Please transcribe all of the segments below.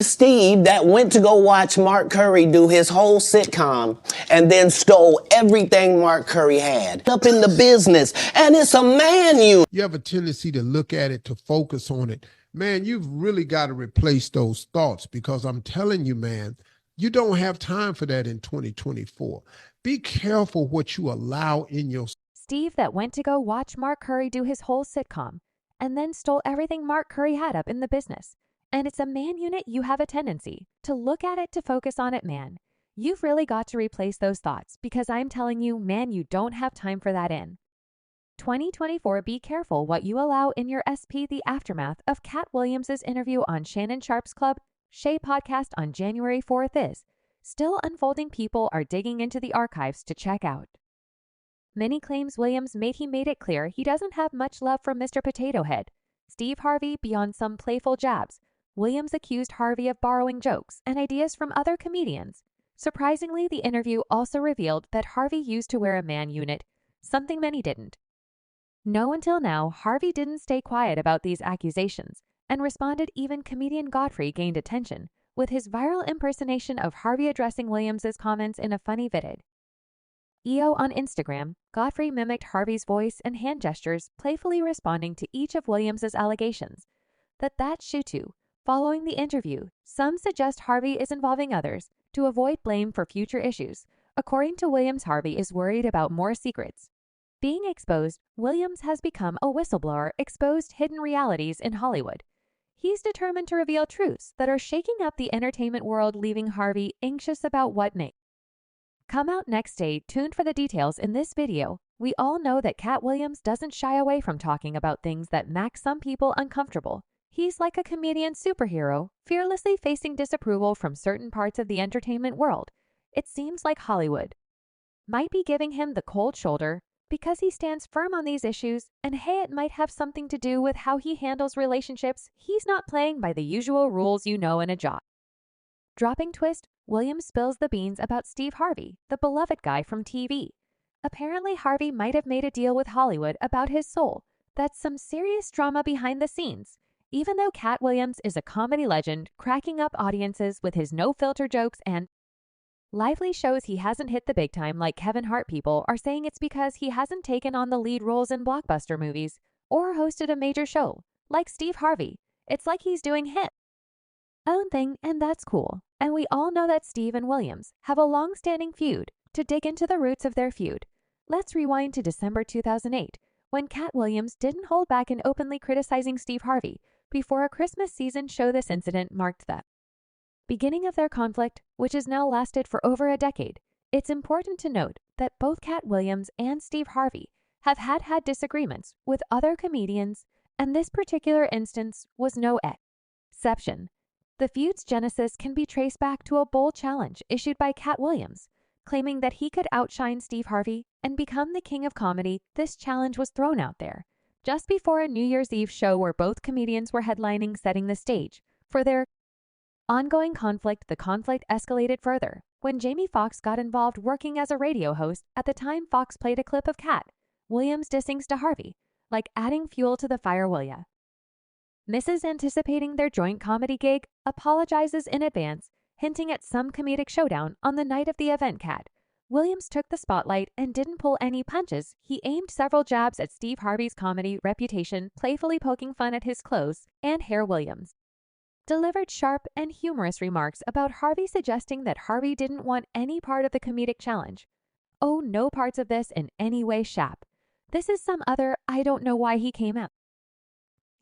Steve that went to go watch Mark Curry do his whole sitcom and then stole everything Mark Curry had up in the business. And it's a man you have a tendency to look at it, to focus on it. Man, you've really got to replace those thoughts, because I'm telling you, man, you don't have time for that in 2024. Be careful what you allow in your... Steve that went to go watch Mark Curry do his whole sitcom and then stole everything Mark Curry had up in the business. And it's a man unit you have a tendency to look at it, to focus on it, man. You've really got to replace those thoughts, because I'm telling you, man, you don't have time for that in 2024. Be careful what you allow in your SP. The aftermath of Katt Williams' interview on Shannon Sharpe's Club Shay podcast on January 4th is still unfolding. People are digging into the archives to check out. Many claims Williams made it clear he doesn't have much love for Mr. Potato Head, Steve Harvey, beyond some playful jabs. Williams accused Harvey of borrowing jokes and ideas from other comedians. Surprisingly, the interview also revealed that Harvey used to wear a man unit, something many didn't know until now. Harvey didn't stay quiet about these accusations and responded. Even comedian Godfrey gained attention with his viral impersonation of Harvey addressing Williams' comments in a funny vid. On Instagram, Godfrey mimicked Harvey's voice and hand gestures, playfully responding to each of Williams' allegations. That's Shutu. Following the interview, some suggest Harvey is involving others to avoid blame for future issues. According to Williams, Harvey is worried about more secrets being exposed. Williams has become a whistleblower, exposed hidden realities in Hollywood. He's determined to reveal truths that are shaking up the entertainment world, leaving Harvey anxious about what may come out next. Stay tuned for the details in this video. We all know that Katt Williams doesn't shy away from talking about things that make some people uncomfortable. He's like a comedian superhero, fearlessly facing disapproval from certain parts of the entertainment world. It seems like Hollywood might be giving him the cold shoulder because he stands firm on these issues, and hey, it might have something to do with how he handles relationships. He's not playing by the usual rules in a job dropping twist. Williams spills the beans about Steve Harvey, the beloved guy from TV. Apparently, Harvey might have made a deal with Hollywood about his soul. That's some serious drama behind the scenes. Even though Katt Williams is a comedy legend, cracking up audiences with his no-filter jokes and lively shows, he hasn't hit the big time like Kevin Hart. People are saying it's because he hasn't taken on the lead roles in blockbuster movies or hosted a major show like Steve Harvey. It's like he's doing his own thing, and that's cool. And we all know that Steve and Williams have a long-standing feud. To dig into the roots of their feud, let's rewind to December 2008, when Katt Williams didn't hold back in openly criticizing Steve Harvey before a Christmas season show. This incident marked the beginning of their conflict, which has now lasted for over a decade. It's important to note that both Katt Williams and Steve Harvey have had disagreements with other comedians, and this particular instance was no exception. The feud's genesis can be traced back to a bold challenge issued by Katt Williams, claiming that he could outshine Steve Harvey and become the king of comedy. This challenge was thrown out there just before a New Year's Eve show where both comedians were headlining, setting the stage for their ongoing conflict. The conflict escalated further when Jamie Foxx got involved working as a radio host. At the time, Fox played a clip of Katt Williams dissing to Harvey, like adding fuel to the fire. Williams misses anticipating their joint comedy gig, apologizes in advance, hinting at some comedic showdown on the night of the event. Katt Williams took the spotlight and didn't pull any punches. He aimed several jabs at Steve Harvey's comedy reputation, playfully poking fun at his clothes and hair. Williams delivered sharp and humorous remarks about Harvey, suggesting that Harvey didn't want any part of the comedic challenge. Oh, no parts of this in any way, Shap. This is some other, I don't know why he came out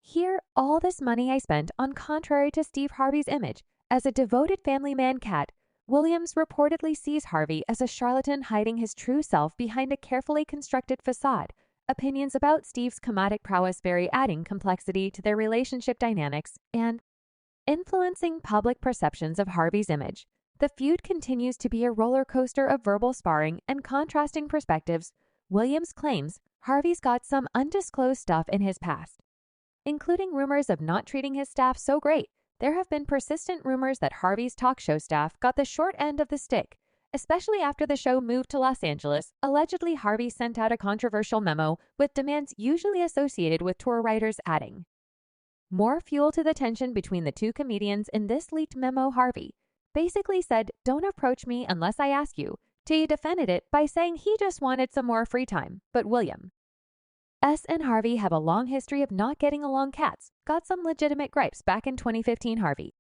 here. All this money I spent on, contrary to Steve Harvey's image as a devoted family man. Katt Williams reportedly sees Harvey as a charlatan hiding his true self behind a carefully constructed facade. Opinions about Steve's comedic prowess vary, adding complexity to their relationship dynamics and influencing public perceptions of Harvey's image. The feud continues to be a roller coaster of verbal sparring and contrasting perspectives. Williams claims Harvey's got some undisclosed stuff in his past, including rumors of not treating his staff so great. There have been persistent rumors that Harvey's talk show staff got the short end of the stick, especially after the show moved to Los Angeles. Allegedly, Harvey sent out a controversial memo with demands usually associated with tour writers, adding, More fuel to the tension between the two comedians in this leaked memo. Harvey basically said, "Don't approach me unless I ask you." T defended it by saying he just wanted some more free time, but William S. and Harvey have a long history of not getting along. Katz got some legitimate gripes back in 2015. Harvey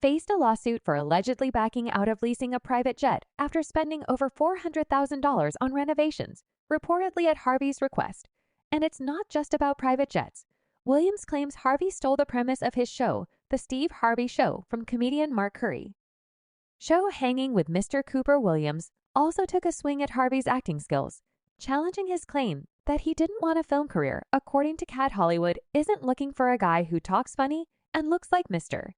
faced a lawsuit for allegedly backing out of leasing a private jet after spending over $400,000 on renovations, reportedly at Harvey's request. And it's not just about private jets. Williams claims Harvey stole the premise of his show, The Steve Harvey Show, from comedian Mark Curry. Show Hanging with Mr. Cooper Williams also took a swing at Harvey's acting skills, challenging his claim that he didn't want a film career. According to Katt, Hollywood isn't looking for a guy who talks funny and looks like Mr.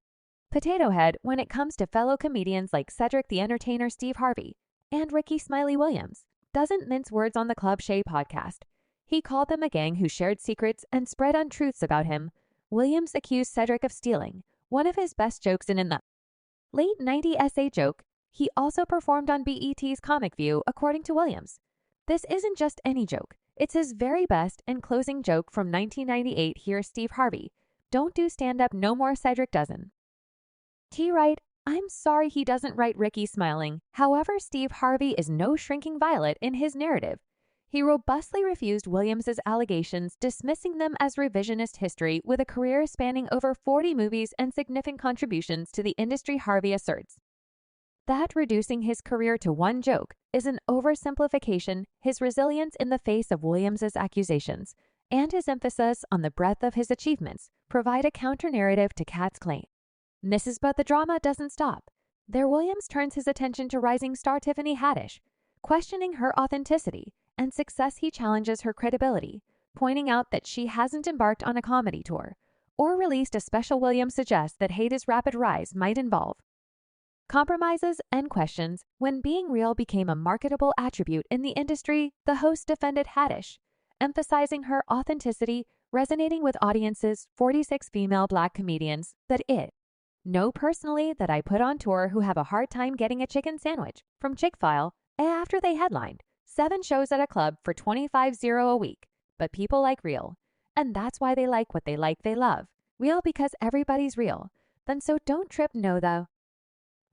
Potato Head when it comes to fellow comedians like Cedric the Entertainer, Steve Harvey, and Ricky Smiley Williams. Doesn't mince words on the Club Shay podcast. He called them a gang who shared secrets and spread untruths about him. Williams accused Cedric of stealing one of his best jokes, and in the late 90s essay joke, he also performed on BET's Comic View, according to Williams. This isn't just any joke. It's his very best and closing joke from 1998. Here's Steve Harvey. "Don't do stand-up no more, Cedric doesn't." T. Wright, "I'm sorry he doesn't write Ricky smiling." However, Steve Harvey is no shrinking violet in his narrative. He robustly refused Williams's allegations, dismissing them as revisionist history with a career spanning over 40 movies and significant contributions to the industry. Harvey asserts that reducing his career to one joke is an oversimplification. His resilience in the face of Williams's accusations and his emphasis on the breadth of his achievements provide a counter-narrative to Katt's claim. But the drama doesn't stop. There, Williams turns his attention to rising star Tiffany Haddish, questioning her authenticity and success. He challenges her credibility, pointing out that she hasn't embarked on a comedy tour or released a special. Williams suggests that Hadish's rapid rise might involve compromises and questions when being real became a marketable attribute in the industry. The host defended Haddish, emphasizing her authenticity, resonating with audiences, 46 female Black comedians, that it know personally that I put on tour who have a hard time getting a chicken sandwich from Chick-fil-A after they headlined 7 shows at a club for $25 a week. But people like real, and that's why they like what they like. They love real because everybody's real. Then so don't trip. No, the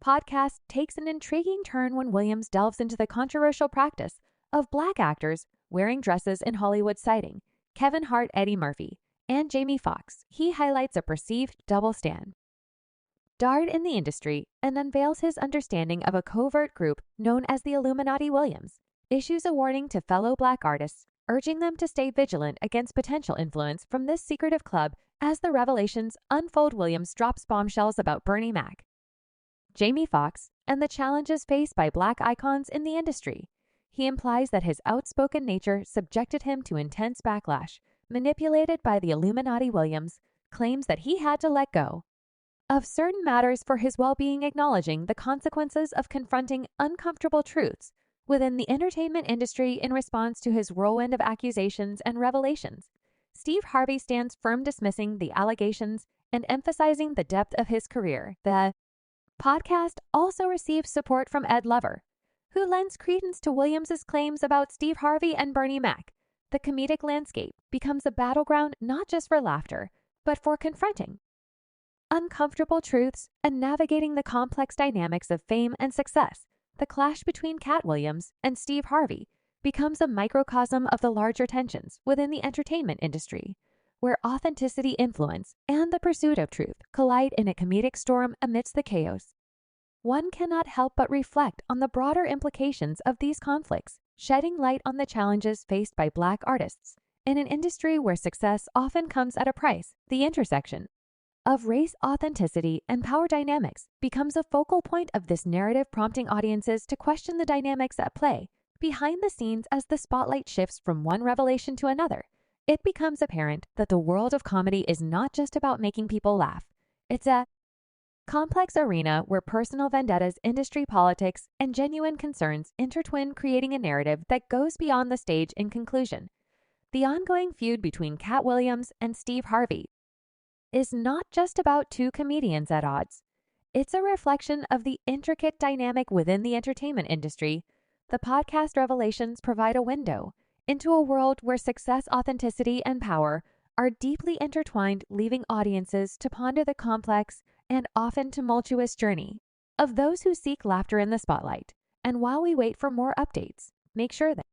podcast takes an intriguing turn when Williams delves into the controversial practice of Black actors wearing dresses in Hollywood, citing Kevin Hart, Eddie Murphy, and Jamie Foxx. He highlights a perceived double standard in the industry and unveils his understanding of a covert group known as the Illuminati. Williams issues a warning to fellow Black artists, urging them to stay vigilant against potential influence from this secretive club. As the revelations unfold, Williams drops bombshells about Bernie Mac, Jamie Foxx, and the challenges faced by Black icons in the industry. He implies that his outspoken nature subjected him to intense backlash, manipulated by the Illuminati. Williams claims that he had to let go of certain matters for his well-being, acknowledging the consequences of confronting uncomfortable truths within the entertainment industry in response to his whirlwind of accusations and revelations. Steve Harvey stands firm, dismissing the allegations and emphasizing the depth of his career. The podcast also receives support from Ed Lover, who lends credence to Williams's claims about Steve Harvey and Bernie Mac. The comedic landscape becomes a battleground not just for laughter, but for confronting uncomfortable truths and navigating the complex dynamics of fame and success. The clash between Katt Williams and Steve Harvey becomes a microcosm of the larger tensions within the entertainment industry, where authenticity, influence, and the pursuit of truth collide in a comedic storm amidst the chaos. One cannot help but reflect on the broader implications of these conflicts, shedding light on the challenges faced by Black artists in an industry where success often comes at a price. The intersection of race, authenticity, and power dynamics becomes a focal point of this narrative, prompting audiences to question the dynamics at play behind the scenes. As the spotlight shifts from one revelation to another, it becomes apparent that the world of comedy is not just about making people laugh. It's a complex arena where personal vendettas, industry politics, and genuine concerns intertwine, creating a narrative that goes beyond the stage. In conclusion, the ongoing feud between Katt Williams and Steve Harvey is not just about two comedians at odds. It's a reflection of the intricate dynamic within the entertainment industry. The podcast revelations provide a window into a world where success, authenticity, and power are deeply intertwined, leaving audiences to ponder the complex and often tumultuous journey of those who seek laughter in the spotlight. And while we wait for more updates, make sure that